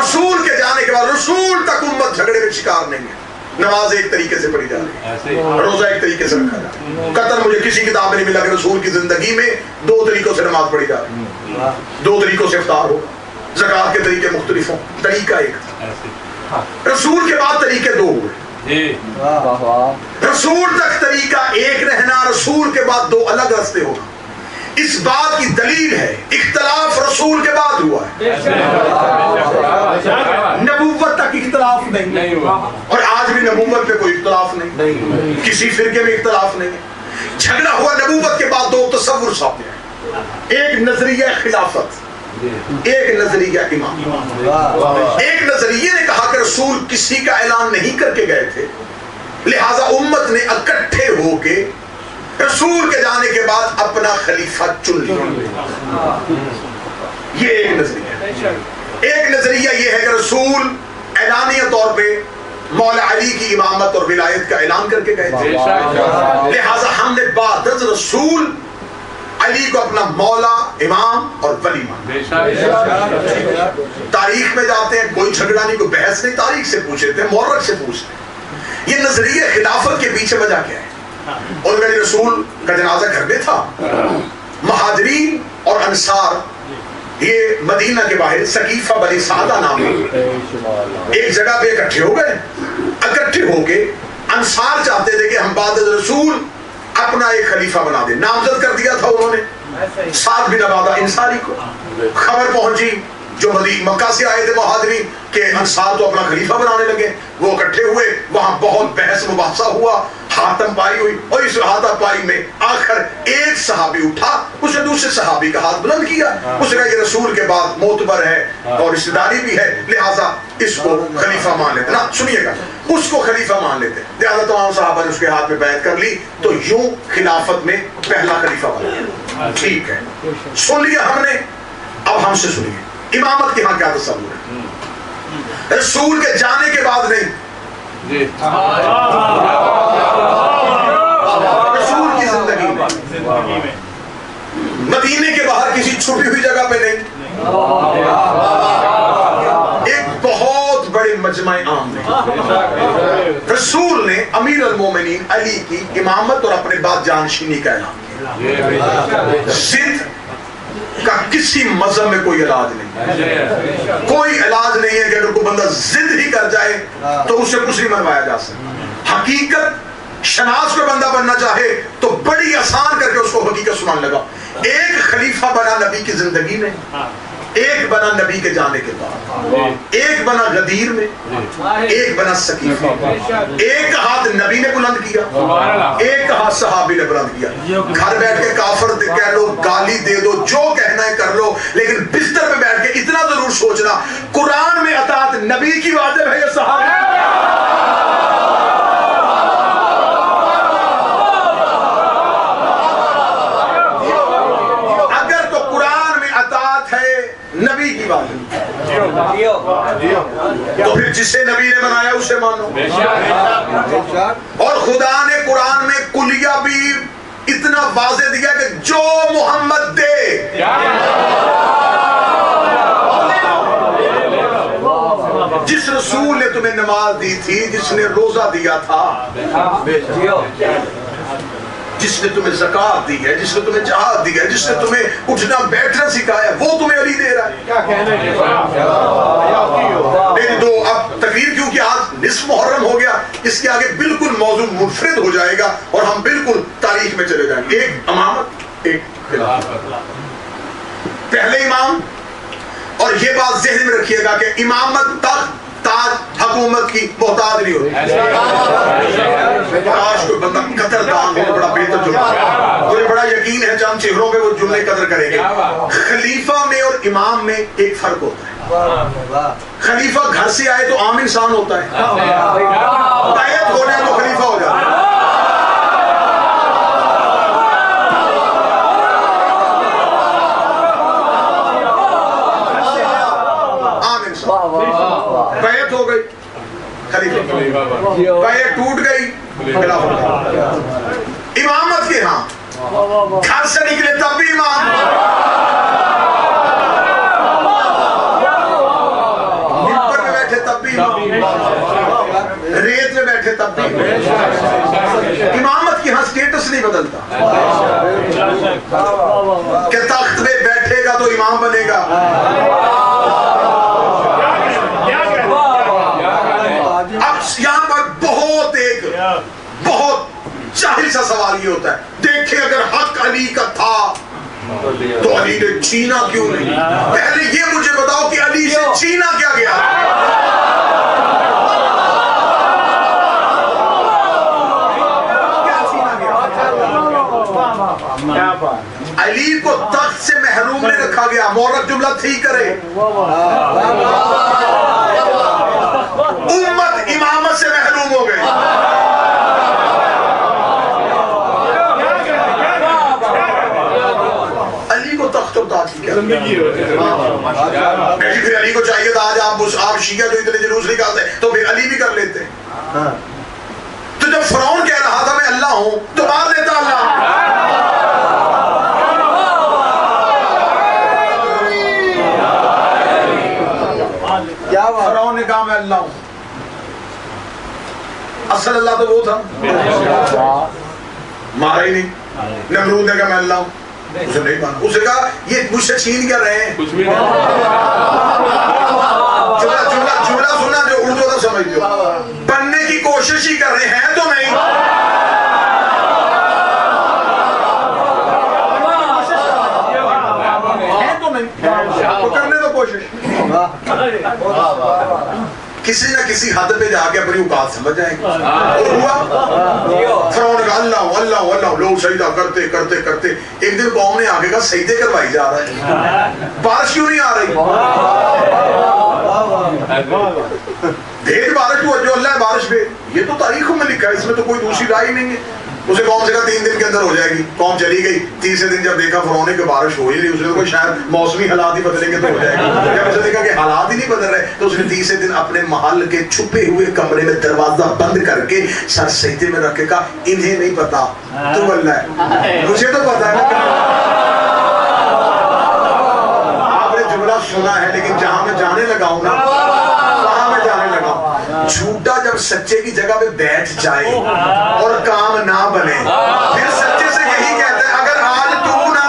رسول کے جانے کے بعد رسول تک امت جھگڑے میں شکار نہیں ہے۔ نماز ایک طریقے سے پڑھی جا رہی ہے، روزہ ایک طریقے سے رکھا جا رہا ہے۔ قطر مجھے کسی کتاب میں نہیں ملا کہ رسول کی زندگی میں دو طریقوں سے نماز پڑھی جا رہی ہے، دو طریقوں سے افطار ہو، زکات کے طریقے مختلف ہوں، طریقہ ایک تھا۔ رسول کے بعد طریقے دو ہوئے، رسول تک طریقہ ایک رہنا، رسول کے بعد دو الگ راستے ہونا۔ اس بات کی دلیل ہے اختلاف رسول کے بعد ہوا ہے، نبوت تک اختلاف نہیں ہوا، اور آج بھی نبوت پہ کوئی اختلاف نہیں، کسی فرقے میں اختلاف نہیں ہے۔ جھگڑا ہوا نبوت کے بعد دو تصور سامنے ہیں، ایک نظریہ خلافت، ایک نظریہ امام۔ ایک نظریے نے کہا کہ رسول کسی کا اعلان نہیں کر کے گئے تھے، لہٰذا امت نے اکٹھے ہو کے رسول کے جانے کے بعد اپنا خلیفہ چن لیا۔ یہ ایک نظریہ۔ ایک نظریہ یہ ہے کہ رسول اعلانیہ طور پہ مولا علی کی امامت اور ولایت کا اعلان کر کے گئے تھے، لہٰذا ہم نے بعد از رسول علی کو اپنا مولا، امام اور ولی مانا۔ تاریخ میں جاتے ہیں، کوئی جھگڑا نہیں، کوئی بحث نہیں، تاریخ سے پوچھتے ہیں، مورخ سے پوچھتے ہیں یہ نظریہ خلافت کے پیچھے وجہ کیا ہے۔ اور میرے رسول کا جنازہ گھر میں تھا، مہاجرین اور انصار یہ مدینہ کے باہر سقیفہ بنی سعدہ نام ایک جگہ پہ اکٹھے ہو گئے۔ اکٹھے ہو کے انصار چاہتے تھے کہ ہم بعد رسول اپنا ایک خلیفہ بنا دیں، نامزد کر دیا تھا انہوں نے سعد بن عبادہ انصاری کو۔ خبر پہنچی جو مکہ سے آئے تھے مہاجرین کہ انصار تو اپنا خلیفہ بنانے لگے، وہ اکٹھے ہوئے، وہاں بہت بحث مباحثہ ہوا، حاتم پائی ہوئی، اور اس حاتم پائی میں آخر ایک صحابی اٹھا، اس نے دوسرے صحابی کا ہاتھ بلند کیا، اس نے کہا یہ رسول کے بعد معتبر ہے اور رشتہ داری بھی ہے، لہٰذا اس کو خلیفہ مان لیتے۔ نا سنیے گا، اس کو خلیفہ مان لیتے، لہٰذا تمام صحابہ نے اس کے ہاتھ میں بیعت کر لی، تو یوں خلافت میں پہلا خلیفہ بنا۔ ٹھیک ہے، سن لیا ہم نے، اب ہم سے سنیے امامت کے ہاں کیا تصور ہے؟ رسول کے جانے کے بعد نہیں، رسول کی زندگی میں، مدینے کے باہر کسی چھپی ہوئی جگہ پہ نہیں، ایک بہت بڑے مجمع عام میں رسول نے امیر المومنین علی کی امامت اور اپنے بعد جانشینی کا اعلان کیا۔ ضد کا کسی مذہب میں کوئی علاج نہیں، کوئی علاج نہیں ہے کہ اگر کوئی بندہ ضد ہی کر جائے تو اسے کچھ نہیں منوایا جا سکتا۔ حقیقت شناس کو بندہ بننا چاہے تو بڑی آسان کر کے اس کو حقیقت سنانے لگا۔ ایک خلیفہ بنا نبی کی زندگی میں، ایک بنا نبی کے جانے کے بعد، ایک بنا غدیر میں، ایک بنا سقیفہ، ایک ہاتھ نبی نے بلند کیا، ایک ہاتھ صحابی نے بلند کیا۔ گھر بیٹھ کے کافر کہہ لو، گالی دے دو، جو کہنا ہے کر لو، لیکن بستر پہ بیٹھ کے اتنا ضرور سوچنا قرآن میں اطاعت نبی کی واجب ہے یا صحابی؟ نبی کی بات تو پھر جسے نبی نے بنایا اسے مانو. اور خدا نے قرآن میں کلیہ بھی اتنا واضح دیا کہ جو محمد دے. جس رسول نے تمہیں نماز دی تھی، جس نے روزہ دیا تھا، جس نے تمہیں زکات دی ہے، جس نے تمہیں جہاد دی ہے، جس نے تمہیں اٹھنا بیٹھنا سکھایا، وہ تمہیں علی دے رہا ہے. میری دو اب تقریر کیونکہ آج نصف محرم ہو گیا، اس کے آگے بالکل موضوع منفرد ہو جائے گا اور ہم بالکل تاریخ میں چلے جائیں گے. ایک امامت، ایک خلافت. پہلے امام، اور یہ بات ذہن میں رکھیے گا کہ امامت تخت تاج حکومت کی محتاج نہیں ہوتی. کاش کوئی بندہ قطر دان ہو، بڑا بہتر جملہ. مجھے بڑا یقین ہے چند چہروں پہ وہ جملے قدر کریں گے. خلیفہ میں اور امام میں ایک فرق ہوتا ہے. خلیفہ گھر سے آئے تو عام انسان ہوتا ہے، بیعت ہو جائے تو خلیفہ ہو جاتا ہے. بیعت ہو گئی خلیفہ، بیعت ٹوٹ گئی خلافت. امامت کے ہاں گھر سے نکلے تب بھی امام، منبر میں بیٹھے تب بھی امام، ریت میں بیٹھے تب بھی امامت کے ہاں سٹیٹس نہیں بدلتا کہ تخت میں بیٹھے گا تو امام بنے گا. یہاں پر بہت جاہل سا سوال یہ ہوتا ہے، دیکھیں اگر حق علی کا تھا تو علی نے چھینا کیوں نہیں؟ پہلے یہ مجھے بتاؤ کہ علی سے چھینا کیا گیا؟ کیا چھینا گیا؟ علی کو تخت سے محروم نہیں رکھا گیا. مورخ جملہ ٹھیک کرے، امت امامت سے محروم ہو گئی. علی کو تخت و تاج کی کیا پھر علی کو چاہیے تھا آج آپ شیعہ جو اتنے جلوس نکالتے تو پھر علی بھی کر لیتے. تو جب فرعون کہہ رہا تھا میں اللہ ہوں تو مار دیتا اللہ. فرعون نے کہا میں اللہ ہوں، اصل اللہ تو وہ تھا، مارا ہی نہیں. نمرود نے کہا میں اللہ ہوں، اسے نہیں مانا. اسے کہا یہ مجھ سے چھین کیا رہے ہیں؟ جملہ سننا جو اردو تو سمجھتے ہو، بننے کی کوشش ہی کر رہے ہیں تو نہیں. تو کرنے تو کوشش. کسی نہ کسی حد پہ جا کے اپنی اوقات سمجھ جائیں گے. اور ہوا فرعون کا اللہ اللہ اللہ، لوگ سجدہ کرتے کرتے کرتے ایک دن قوم نے آگے کا سجدے کروائی جا رہا ہے، بارش کیوں نہیں آ رہی؟ بھیج بارش ہوا جو اللہ ہے بارش پہ. یہ تو تاریخوں میں لکھا ہے، اس میں تو کوئی دوسری رائے نہیں ہے. اسے قوم سے کہا 3 دن کے اندر ہو جائے گی. قوم چلی گئی. تیسرے دن جب دیکھا فرعون کہ بارش ہو ہی نہیں، اس نے کوئی شاید موسمی حالات ہی بدلیں گے تو ہو جائے گی. جب اسے دیکھا کہ حالات ہی نہیں بدل رہے تو اس نے تیسرے دن اپنے محل کے چھپے ہوئے کمرے میں دروازہ بند کر کے سر سجدے میں رکھ کے کہا انہیں نہیں پتا، تو اللہ ہے، مجھے تو پتا ہے. آپ نے جملہ سنا ہے لیکن جہاں میں جانے لگا ہوں نا وہاں میں جانے لگا ہوں. جھوٹا جب سچے کی جگہ پہ بیٹھ جائے اور کام نہ بنے پھر سچے سے یہی کہتے ہیں اگر آج تو نہ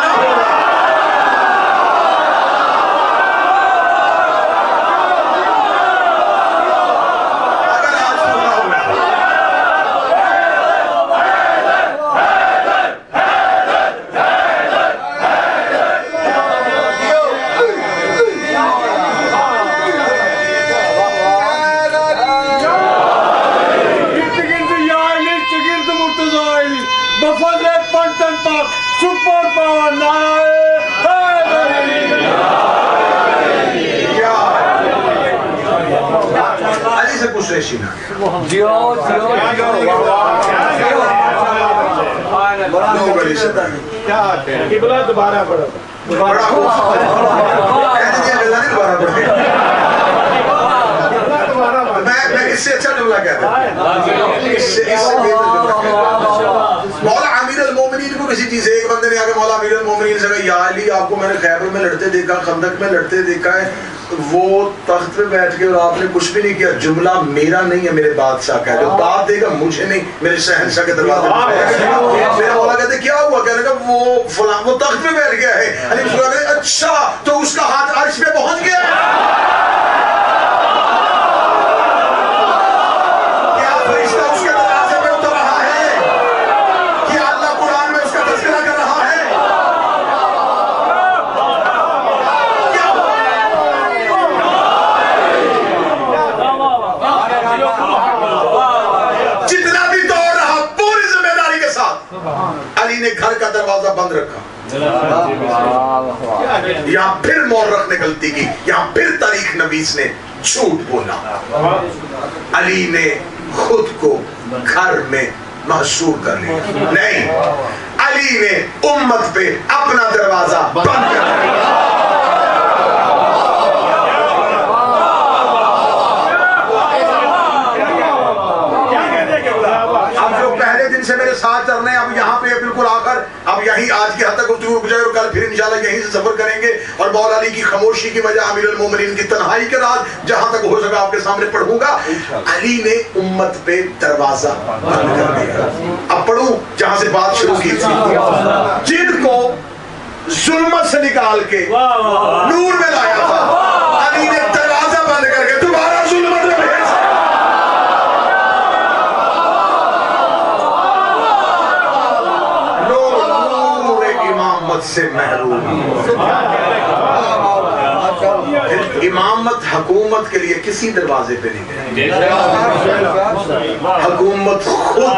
دوبارہ پڑھو. خیبر میں لڑتے دیکھا, خندق میں لڑتے دیکھا ہے, وہ تخت پہ بیٹھ کے اور آپ نے کچھ بھی نہیں کیا. جملہ میرا نہیں ہے, میرے بادشاہ کا ہے. جو داد دے گا مجھے نہیں, میرے شہنشاہ کے دروازے پہ. میرا مولا کہتے کیا ہوا؟ کہنے کا وہ فلاں وہ تخت پہ بیٹھ گیا ہے. علی فلاں کہتے اچھا تو اس کا ہاتھ عرش پہ پہنچ گیا ہے. کیا فرشتہ اس کے دروازے پہ اتر رہا ہے؟ کیا اللہ قرآن میں اس کا تذکرہ کر رہا ہے؟ جتنا بھی دور رہا پوری ذمہ داری کے ساتھ علی نے گھر کا دروازہ بند رکھا. یہاں پھر مورخ نے غلطی کی, یہاں پھر تاریخ نویس نے جھوٹ بولا. علی نے خود کو گھر میں محصور کر لیا. نہیں, علی نے امت پہ اپنا دروازہ بند کر دیا. سے میرے ساتھ چلنے اب یہاں پہ بالکل آ کر اب یہیں آج کی حد تک گفتگو رک جائے اور کل پھر انشاءاللہ یہیں سے سفر کریں گے. اور مولا علی کی خاموشی کی وجہ امیر المومنین کی تنہائی کے راز جہاں تک ہو سکا آپ کے سامنے پڑھوں گا. علی نے امت پہ دروازہ بند کر دیا. اب پڑھوں جہاں سے بات شروع کی تھی. جن کو ظلمت سے نکال کے نور میں لایا تھا, علی نے دروازہ بند کر کے دوبارہ ظلمت میں بھیج. سے محروم. امامت حکومت کے لیے کسی دروازے پہ نہیں گئے, حکومت خود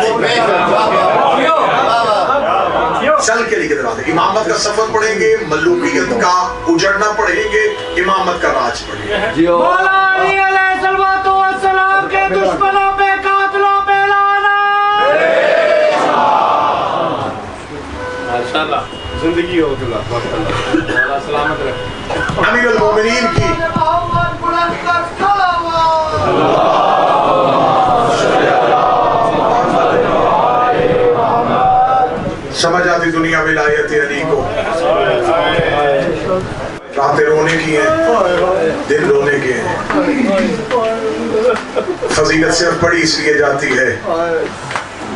چل کے لیے دروازے. امامت کا سفر پڑھیں گے, ملوکیت کا اجڑنا پڑھیں گے, امامت کا راج پڑھیں گے. مولا علی علیہ السلام کے دشمنوں پہ قاتلوں پہ لعنت. زندگی ہو سلامت رہے. امیر المومنین کی سمجھ آتی دنیا ولایت علی کو. راتیں رونے کی ہیں, دل رونے کے ہیں. فضیلت صرف پڑھی اس لیے جاتی ہے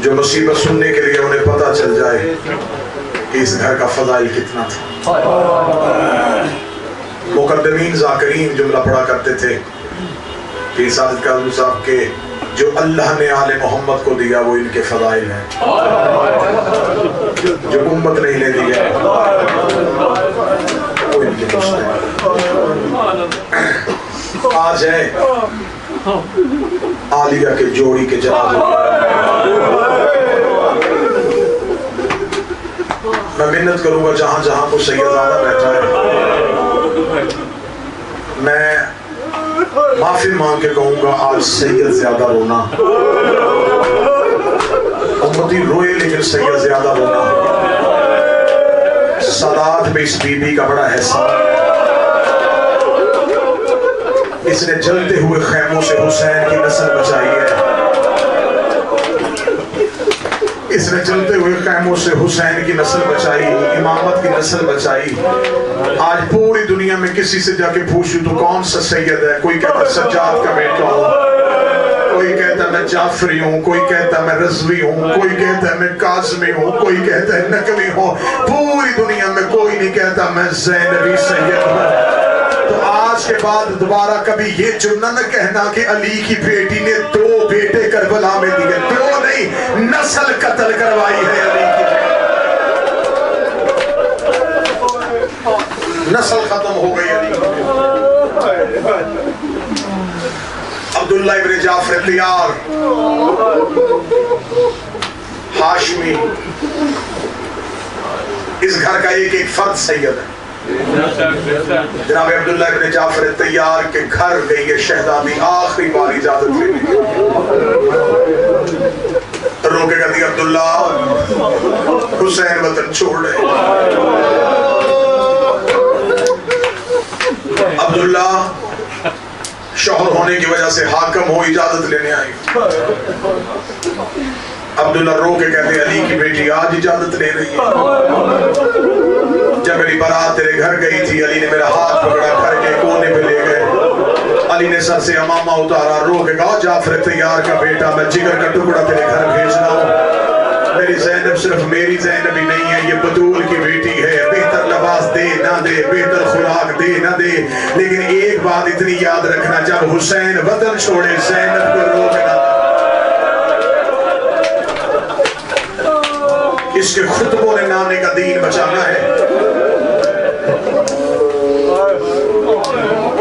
جو مصیبت سننے کے لیے انہیں پتہ چل جائے کہ اس گھر کا فضائل کتنا تھا. مقدمین ذاکرین جملہ پڑھا کرتے تھے کہ سعادت کاظم صاحب کے جو اللہ نے آل محمد کو دیا وہ ان کے فضائل ہیں, جو امت نہیں لے دیا وہ ان کے دوست ہیں. آج ہے عالیہ کے جوڑی کے میں منت کروں گا جہاں جہاں کو سیدزادہ بیٹھا ہے, میں معافی مانگ کے کہوں گا آج سید زیادہ رونا, امتی روئے لیکن سید زیادہ رونا. سادات میں اس بی بی کا بڑا احسان, اس نے جلتے ہوئے خیموں سے حسین کی نسل بچائی ہے. اس نے جلتے ہوئے خیموں سے حسین کی نسل بچائی, امامت کی نسل بچائی. آج پوری دنیا میں کسی سے جا کے پوچھوں تو کون سا سید ہے, کوئی کہتا سجاد کا بیٹا ہوں, کوئی کہتا میں جعفری ہوں, کوئی کہتا میں رضوی ہوں, کوئی کہتا میں کاظمی ہوں, کوئی کہتا ہے نقوی ہوں. پوری دنیا میں کوئی نہیں کہتا میں زینبی سید ہوں. تو آج کے بعد دوبارہ کبھی یہ جملہ نہ کہنا کہ علی کی بیٹی نے 2 بیٹے کربلا میں دیے, 2 نہیں نسل قتل کروائی ہے علی کی, نسل ختم ہو گئی علی کی. عبداللہ ابن جعفر طیار ہاشمی, اس گھر کا ایک ایک فرد سید ہے. جناب عبداللہ ابن جعفر طیار کے گھر گئی ہے شہزادی آخری بار اجازت لینے کے رو کے کہتی عبداللہ حسین وطن چھوڑ رہے. عبداللہ شوہر ہونے کی وجہ سے حاکم ہو, اجازت لینے آئی. عبداللہ رو کے کہتے علی کی بیٹی آج اجازت لے رہی ہے. جب میری بارات تیرے گھر گئی تھی علی نے میرا ہاتھ پکڑا گھر کے کونے پہ لے گئے علی نے سر سے امامہ اتارا رو کے کہا جعفر تیار کا بیٹا میں جگر کا ٹکڑا تیرے گھر بھیجنا ہوں میری زینب صرف میری زینب ہی نہیں ہے یہ بطول کی بیٹی ہے بہتر لباس دے نہ دے بہتر خوراک دے نہ دے لیکن ایک بات اتنی یاد رکھنا جب حسین وطن چھوڑے زینب کو روکنا اس کے خطبوں نے نانے کا دین بچانا ہے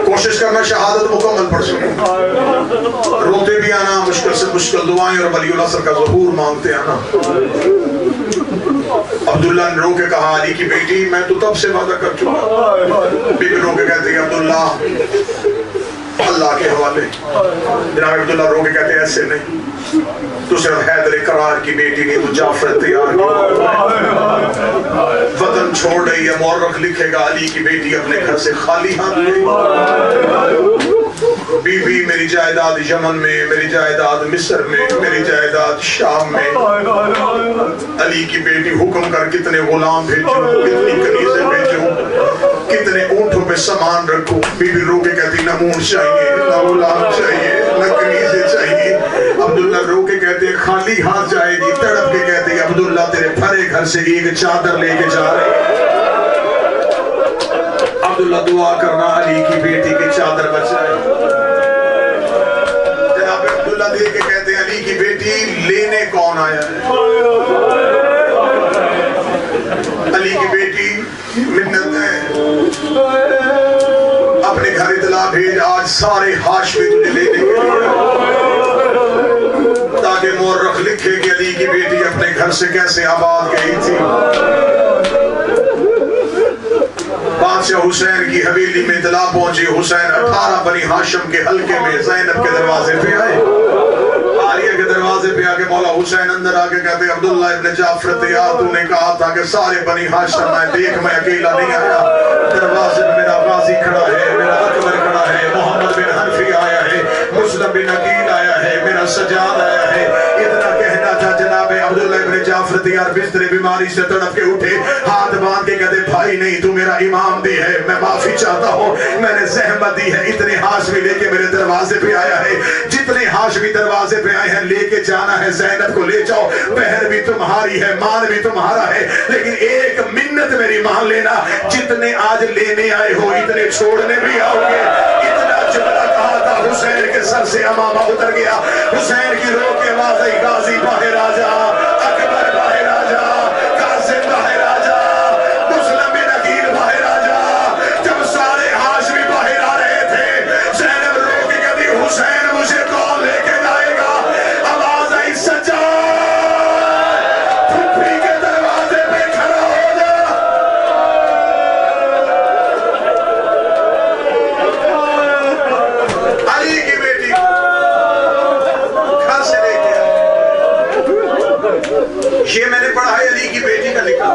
کوشش کرنا شہادت مکمل پڑھ سکیں روتے بھی آنا مشکل سے مشکل دعائیں اور ولی اللہ کا ظہور مانگتے آنا عبداللہ نے رو کے کہا علی کی بیٹی میں تو تب سے وعدہ کر چکا بی بی رو کے کہتے ہیں عبداللہ اللہ کے حوالے جناب عبداللہ رو کے کہتے ہیں ایسے نہیں تو صرف حیدر قرار کی بیٹی نہیں تو جعفر تیار وطن چھوڑ رہی ہے مورخ لکھے گا علی کی بیٹی اپنے گھر سے خالی ہاتھ گئی بی بی میری جائیداد یمن میں میری جائیداد مصر میں میری جائیداد شام میں علی کی بیٹی حکم کر کتنے غلام بھیجوں کتنی کنیزیں بھیجوں کتنے اونٹوں پہ سامان رکھوں بی بی رو کے کہتی نہ اونٹ چاہیے نہ غلام چاہیے نہ کنیزیں چاہیے عبداللہ رو کے کہتے ہیں خالی ہاتھ جائے گی تڑپ کے کہتے ہیں عبداللہ تیرے بھرے گھر سے ایک چادر لے کے جا رہے عبداللہ دعا کرنا علی کی بیٹی کی چادر بچائے جناب عبداللہ دے کے کہتے ہیں علی کی بیٹی لینے کون آیا ہے علی کی بیٹی منت ہے اپنے گھر اطلاع بھیج آج سارے ہاشمی تجھے لینے کے لیے تاکہ مورخ لکھے کہ علی کی بیٹی اپنے گھر سے کیسے آباد گئی تھی بادشاہ حسین کی حویلی میں اطلاع پہنچی حسین 18 بنی ہاشم کے حلقے میں زینب کے دروازے پہ آئے آریہ کے دروازے پہ آکے مولا حسین اندر آکے کہتے عبداللہ ابن جعفر تیار تو نے کہا تھا کہ سارے بنی ہاشم میں دیکھ میں اکیلا نہیں آیا دروازے پہ میرا غازی کھڑا ہے میرا اکبر کھڑا ہے محمد بن حنفی آیا ہے مسلم بن عقیل آیا ہے میرا سجاد آیا ہے اتنا کہنا تھا جناب عبداللہ ابن جعفر تیار بستر بیماری سے تڑپ کے اٹھے ہاتھ باندھ کے کہتے بھائی نہیں تو میرا امام بھی ہے میں معافی چاہتا ہوں میں نے زحمت دی ہے اتنے ہاشمی لے کے میرے دروازے پہ آیا ہے جتنے ہاشمی دروازے پہ آئے ہیں لے کے جانا ہے زینب کو لے جاؤ بہن بھی تمہاری ہے مال بھی تمہارا ہے لیکن ایک منت میری مان لینا جتنے آج لینے آئے ہو اتنے چھوڑنے بھی آؤ گے اتنا جملہ کہا تھا حسین کے سر سے امامہ اتر گیا حسین کی رو کے آواز آئی غازی باہر آ جا اکبر باہر آ جا قاسم باہر آ جا مسلم بن عقیل باہر آ جا جب سارے ہاشمی باہر آ رہے تھے زینب رو کے کہتی حسین مجھے کون لے کے جائے گا آواز آئی سجاد پھپھی کے دروازے پہ کھڑا ہو جا علی کی بیٹی گھر سے لے کے یہ میں نے پڑھا ہے علی کی بیٹی کا لکھا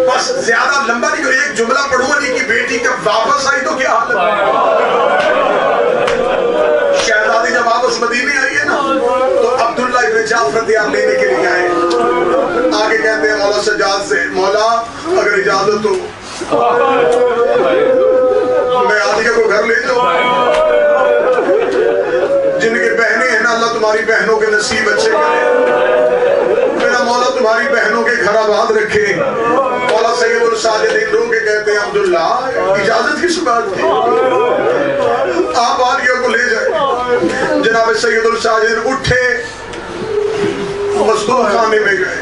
بس زیادہ لمبا نہیں ایک جملہ پڑھوں علی کی بیٹی جب واپس آئی تو کیا حالت شہزادی جب واپس مدینے آئی ہے نا تو عبداللہ ابن جعفر تیار لینے کے لیے آئے آگے کہتے ہیں مولا سجاد سے مولا اگر اجازت ہو میں عالیہ کو گھر لے جاؤں جن کے بہنیں ہیں نا اللہ تمہاری بہنوں کے نصیب اچھے کرے میرا مولا تمہاری بہنوں کے گھر آباد رکھے مولا سید الساجدین رو کے کہتے ہیں عبداللہ اجازت کس بات کی آپ عالیہ کو لے جائیں جناب سید الساجدین اٹھے مزدور خانے میں گئے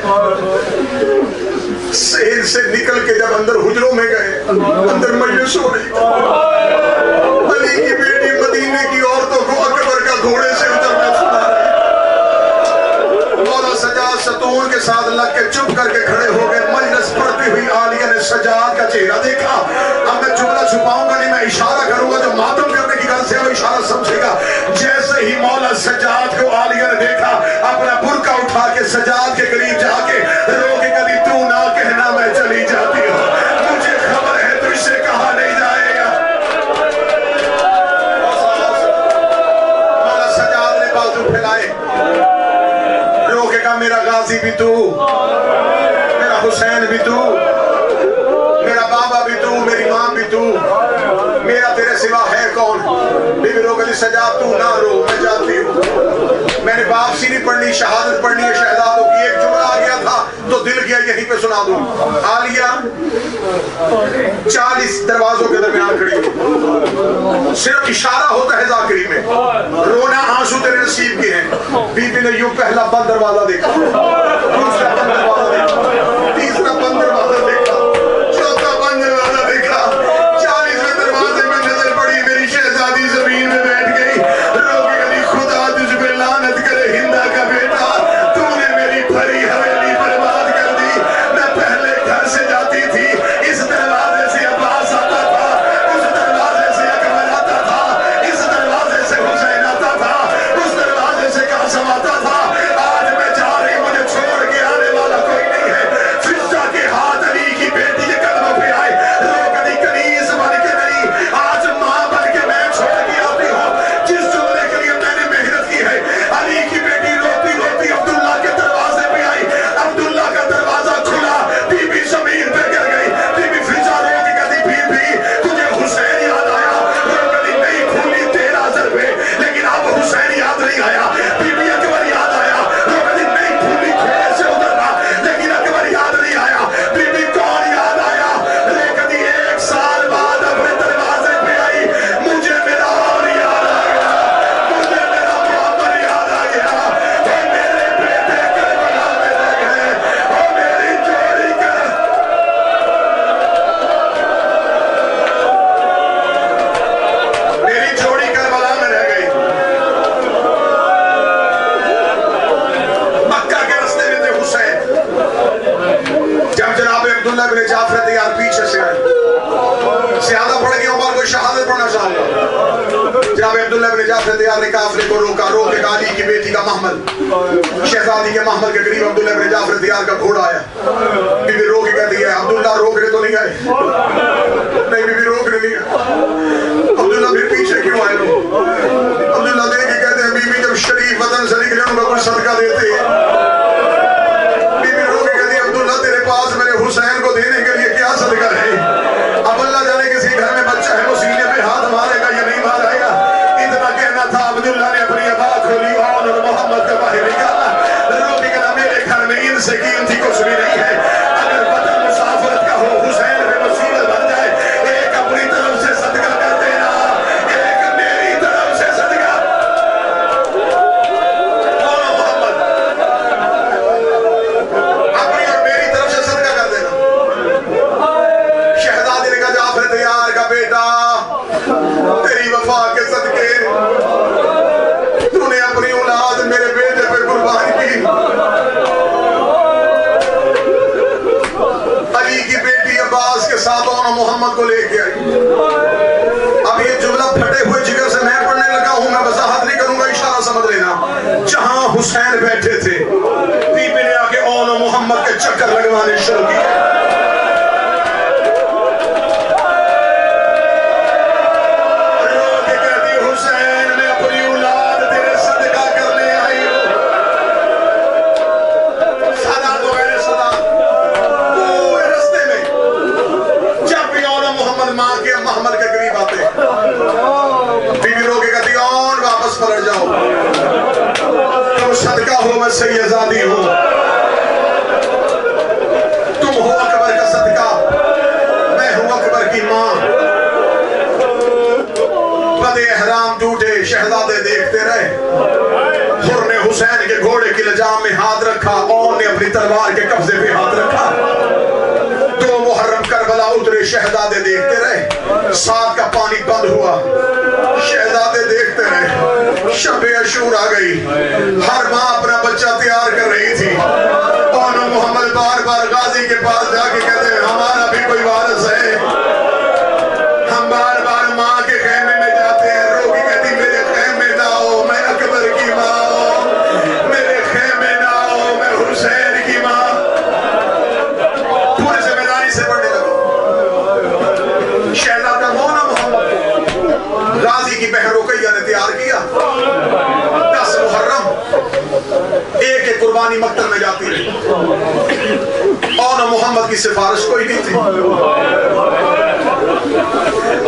سہل سے نکل کے جب اندر حجروں میں گئے اندر مجلس ہو رہی علی کی بیٹی مدینے کی عورتوں کو اکبر کا گھوڑے سے اترنا سنا رہی مولا سجاد ستون کے ساتھ لگ کے چپ کر کے کھڑے ہو گئے مجلس پڑھتی ہوئی عالیہ نے سجاد کا چہرہ دیکھا اب میں جملہ چھپاؤں گا نہیں میں اشارہ کروں گا جو ماتم کرنے کی غرض سے وہ اشارہ سمجھے گا جیسے ہی مولا سجاد کو عالیہ نے دیکھا اپنا برقع اٹھا کے سجاد کے قریب جا کے رو کے کبھی تو نہ کہنا میں چلی جاتی ہوں مجھے خبر ہے تجھ سے کہا نہیں جائے گا مولا سجاد نے بازو پھیلائے رو کے کہا میرا غازی بھی تو میرا حسین بھی تو تیرے سوا ہے کون؟ بی بی روکلی سجا تو نہ رو میں جاتی ہوں. میں نے واپسی نہیں پڑھنی شہادت پڑھنی ہے شہزادوں کی. ایک جملہ آ گیا تھا تو دل کیا یہیں پہ سنا دوں. عالیہ 40 دروازوں کے درمیان کھڑی ہوئی, صرف اشارہ ہوتا ہے ذاکری میں, رونا آنسو تیرے نصیب کے ہیں. بی بی نے یوں پہلا بند دروازہ دیکھا, دوسرا بند دروازہ دیکھا, تیسرا بند دروازہ دیکھا, چوتھا بند دروازہ دیکھا, 40ویں دروازے میں نظر پڑی میری شہزادی زمین میں بیٹھ گئی. رو کے کہتی خدا تجھ پہ لعنت کرے ہندا کا بیٹا, تو نے میری بھری حویلی برباد کر دی. میں پہلے گھر سے جاتی تھی اس دروازے سے عباس آتا تھا, اس دروازے سے اکبر آتا تھا, اس دروازے سے حسین آتا تھا, اس دروازے سے قاسم آتا تھا. آج میں جا رہی مجھے چھوڑ کے آنے والا کوئی نہیں ہے. فضا کے ہاتھ علی کی بیٹی کے قدموں پہ آئے, روکلی کنیز بن کے نہیں, آج ماں بن کے میں چھوڑ کے آتی ہوں. جس جملے کے لیے میں نے محنت کی ہے, علی کی بیٹی روتی روتی عبداللہ کے دروازے پہ آئی, عبداللہ کا دروازہ کھلا, بی بی زمین پہ گر گئی. بی بی فضا رو کے کہتی بی بی تجھے حسین یاد آیا؟ روکلی نہیں کھولی تیرا ضربے لیکن اب حسین یاد نہیں آیا. بی بی اکبر یاد آیا, روکلی نہیں کھولی کھوڑے سے اترنا لیکن اکبر یاد نہیں آیا. بی بی کون یاد آیا؟ روکلی 1 سال بعد اپنے دروازے پہ آئی, مجھے میرا اور یاد آ گیا, مجھے میرا محمد یاد آ گیا. اے میرے بیٹے کربلا میں رہ گئے, او میری جوڑی کر میری جوڑی کربلا میں رہ گئی. مکہ کے رستے میں تھے حسین. جب جناب عبداللہ بن جعفر تیار پیچھے سے آئے, زیادہ پڑھ گیا عمر کو شہادت پڑھنا چاہوں گا. جناب عبداللہ بن جعفر تیار نے کافلے کو روکا, رو کے علی کی بیٹی کا محمل, شہزادی کے محمل کے قریب عبداللہ بن جعفر تیار کا گھوڑا آیا. بی بی رو کے کہتی ہے عبداللہ روکنے تو نہیں آئے؟ نہیں بی بی روکنے نہیں آئے. عبداللہ پھر پیچھے کیوں آئے لوگ؟ عبداللہ دیکھ کے کہتے ہیں بی بی جب شریف وطن سے نکلے ان کا کوئی صدقہ دیتے ہیں. بی بی رو کے کہتی ہے عبداللہ تیرے پاس میرے حسین کو دینے کے لیے کیا صدقہ ہے؟ اب اللہ جانے کسی گھر میں بچہ ہے وہ سینے پہ ہاتھ مارے گا یا نہیں مارے گا. اتنا کہنا تھا, عبداللہ نے اپنی عبا کھولی اور محمد کا باہر نکالا. رو کے کہا میرے گھر میں ان سے قیمتی کچھ بھی نہیں ہے. اگر وطن مسافرت کا ہو, حسین پہ مصیبت بن جائے, ایک اپنی طرف سے صدقہ کر دینا, ایک میری طرف سے صدقہ. اور محمد اپنی اور میری طرف سے صدقہ کر دینا. شہزادی نے کہا جعفر تیار کا بیٹا, تیری وفا کے صدقے تو نے اپنی اولاد میرے بیٹے پہ قربان کی. علی کی بیٹی عباس کے ساتھ اور محمد کو لے کے آئی. اب یہ جملہ پھٹے ہوئے جگر سے میں پڑھنے لگا ہوں, میں وضاحت نہیں کروں گا, اشارہ سمجھ لینا. جہاں حسین بیٹھے تھے, بی بی نے آ کے اور محمد کے چکر لگوانے شروع کیے. پلٹ جاؤ, تم صدقہ ہو میں سیدزادی ہوں, تم ہو اکبر کا صدقہ, میں ہوں اکبر کی ماں. بدے احرام ٹوٹے, شہزادے دیکھتے رہے. حر نے حسین کے گھوڑے کی لجام میں ہاتھ رکھا, اور نے اپنی تلوار کے قبضے پہ ہاتھ رکھا. 2 محرم کربلا اترے, شہزادے دیکھتے رہے. 7 کا پانی بند ہوا, شہزادے دیکھتے رہے. شب عاشور آ گئی, ہر ماں اپنا بچہ تیار کر رہی تھی. اور محمد بار بار غازی کے پاس جا کے کہتے ہیں ہمارا بھی کوئی وارث ہے. ہم بار بار ماں کے خیمے میں جاتے ہیں. رو کے کہتی میرے خیمے نہ آؤ, میں اکبر کی ماں ہوں. میرے خیمے نہ آؤ, میں حسین کی ماں. پورے ذمہ داری سے پڑھنے لگا. شہزادہ مونا محمد کو غازی کی بہن رقیہ نے تیار کیا. 10 محرم ایک ایک قربانی مقتل میں جاتی رہی. اور محمد کی سفارش کوئی نہیں تھی.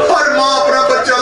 ہر ماں اپنا بچہ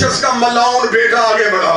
مورشس کا ملاؤن بیٹا آگے بڑھا